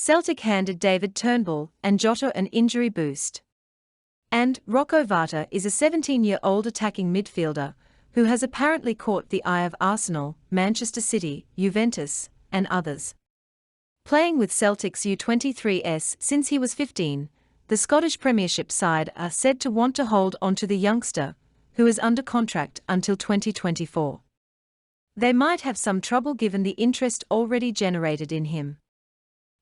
Celtic handed David Turnbull and Jota an injury boost. And Rocco Vata is a 17-year-old attacking midfielder who has apparently caught the eye of Arsenal, Manchester City, Juventus, and others. Playing with Celtic's U23s since he was 15, the Scottish Premiership side are said to want to hold on to the youngster, who is under contract until 2024. They might have some trouble given the interest already generated in him.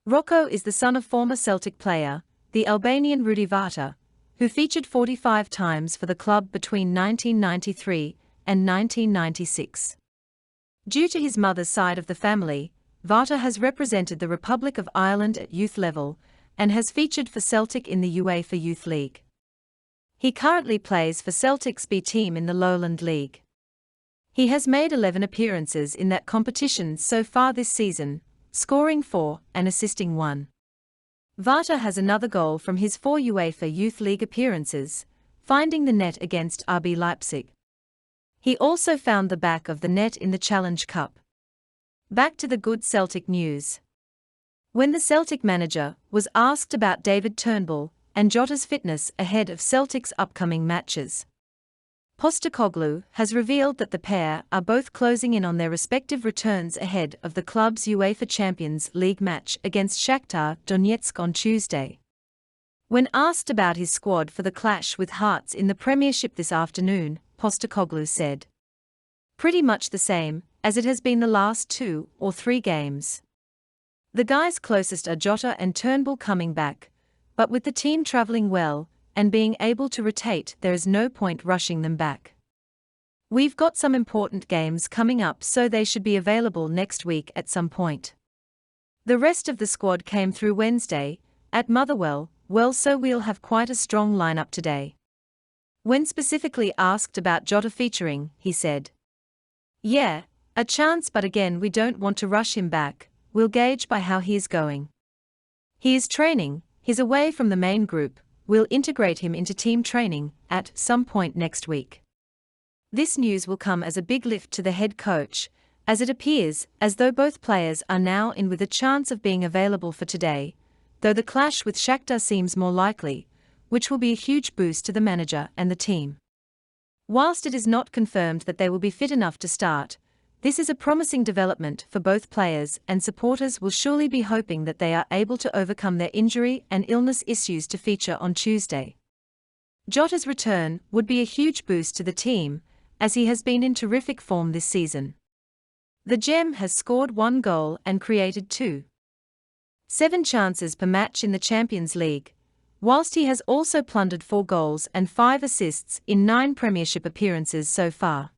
Rocco is the son of former Celtic player, the Albanian Rudi Vata, who featured 45 times for the club between 1993 and 1996. Due to his mother's side of the family, Vata has represented the Republic of Ireland at youth level and has featured for Celtic in the UEFA Youth League. He currently plays for Celtic's B team in the Lowland League. He has made 11 appearances in that competition so far this season, scoring 4 and assisting 1. Vata has another goal from his 4 UEFA Youth League appearances, finding the net against RB Leipzig. He also found the back of the net in the Challenge Cup. Back to the good Celtic news. When the Celtic manager was asked about David Turnbull and Jota's fitness ahead of Celtic's upcoming matches, Postecoglou has revealed that the pair are both closing in on their respective returns ahead of the club's UEFA Champions League match against Shakhtar Donetsk on Tuesday. When asked about his squad for the clash with Hearts in the Premiership this afternoon, Postecoglou said, "Pretty much the same as it has been the last 2 or 3 games. The guys closest are Jota and Turnbull coming back, but with the team travelling well and being able to rotate, there is no point rushing them back. We've got some important games coming up, so they should be available next week at some point. The rest of the squad came through Wednesday at Motherwell, so we'll have quite a strong lineup today." When specifically asked about Jota featuring, he said, "Yeah, a chance, but again we don't want to rush him back, we'll gauge by how he is going. He is training, he's away from the main group, we'll integrate him into team training at some point next week." This news will come as a big lift to the head coach, as it appears as though both players are now in with a chance of being available for today, though the clash with Shakhtar seems more likely, which will be a huge boost to the manager and the team. Whilst it is not confirmed that they will be fit enough to start, this is a promising development for both players, and supporters will surely be hoping that they are able to overcome their injury and illness issues to feature on Tuesday. Jota's return would be a huge boost to the team, as he has been in terrific form this season. The Gem has scored 1 goal and created 2.7 chances per match in the Champions League, whilst he has also plundered 4 goals and 5 assists in 9 Premiership appearances so far.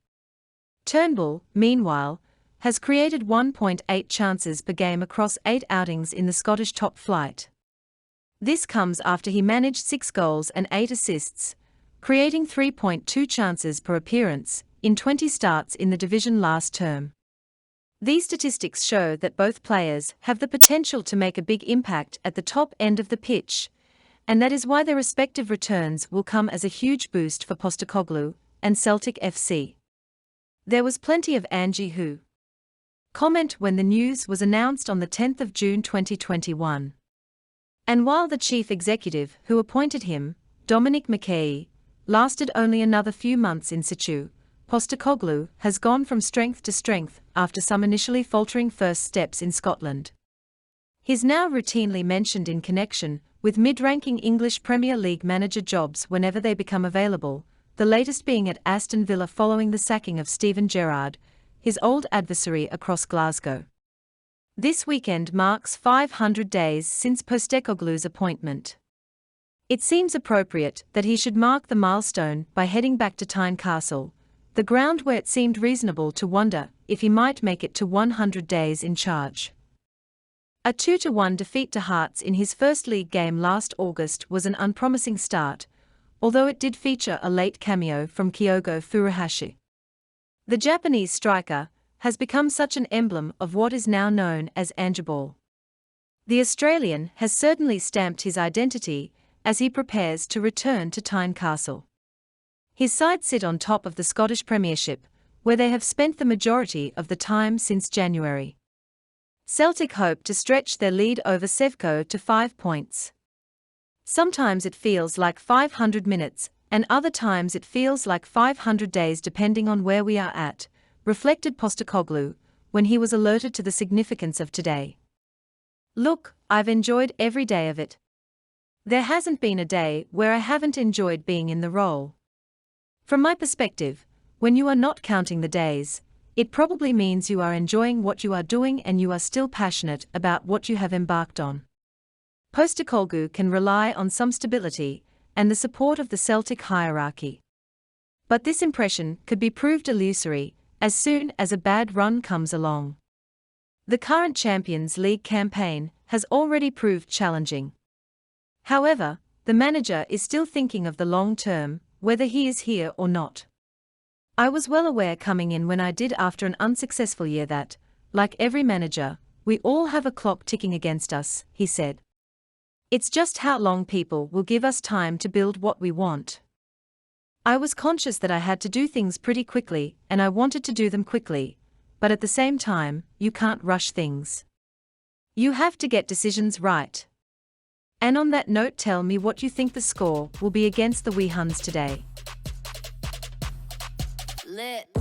Turnbull, meanwhile, has created 1.8 chances per game across 8 outings in the Scottish top flight. This comes after he managed 6 goals and 8 assists, creating 3.2 chances per appearance in 20 starts in the division last term. These statistics show that both players have the potential to make a big impact at the top end of the pitch, and that is why their respective returns will come as a huge boost for Postecoglou and Celtic FC. There was plenty of Angie who comment when the news was announced on the 10th of June 2021. And while the chief executive who appointed him, Dominic McKay, lasted only another few months in situ, Postecoglou has gone from strength to strength after some initially faltering first steps in Scotland. He's now routinely mentioned in connection with mid-ranking English Premier League manager jobs whenever they become available, the latest being at Aston Villa following the sacking of Steven Gerrard, his old adversary across Glasgow. This weekend marks 500 days since Postecoglou's appointment. It seems appropriate that he should mark the milestone by heading back to Tynecastle, the ground where it seemed reasonable to wonder if he might make it to 100 days in charge. A 2-1 defeat to Hearts in his first league game last August was an unpromising start, although it did feature a late cameo from Kyogo Furuhashi. The Japanese striker has become such an emblem of what is now known as Angeball. The Australian has certainly stamped his identity as he prepares to return to Tynecastle. His side sit on top of the Scottish Premiership, where they have spent the majority of the time since January. Celtic hope to stretch their lead over Sevco to 5 points. Sometimes it feels like 500 minutes, and other times it feels like 500 days depending on where we are at, reflected Postecoglou, when he was alerted to the significance of today. Look, I've enjoyed every day of it. There hasn't been a day where I haven't enjoyed being in the role. From my perspective, when you are not counting the days, it probably means you are enjoying what you are doing and you are still passionate about what you have embarked on. Postecoglou can rely on some stability and the support of the Celtic hierarchy. But this impression could be proved illusory as soon as a bad run comes along. The current Champions League campaign has already proved challenging. However, the manager is still thinking of the long term, whether he is here or not. I was well aware coming in when I did after an unsuccessful year that, like every manager, we all have a clock ticking against us, he said. It's just how long people will give us time to build what we want. I was conscious that I had to do things pretty quickly and I wanted to do them quickly, but at the same time, you can't rush things. You have to get decisions right. And on that note, tell me what you think the score will be against the Wee Huns today. Lit.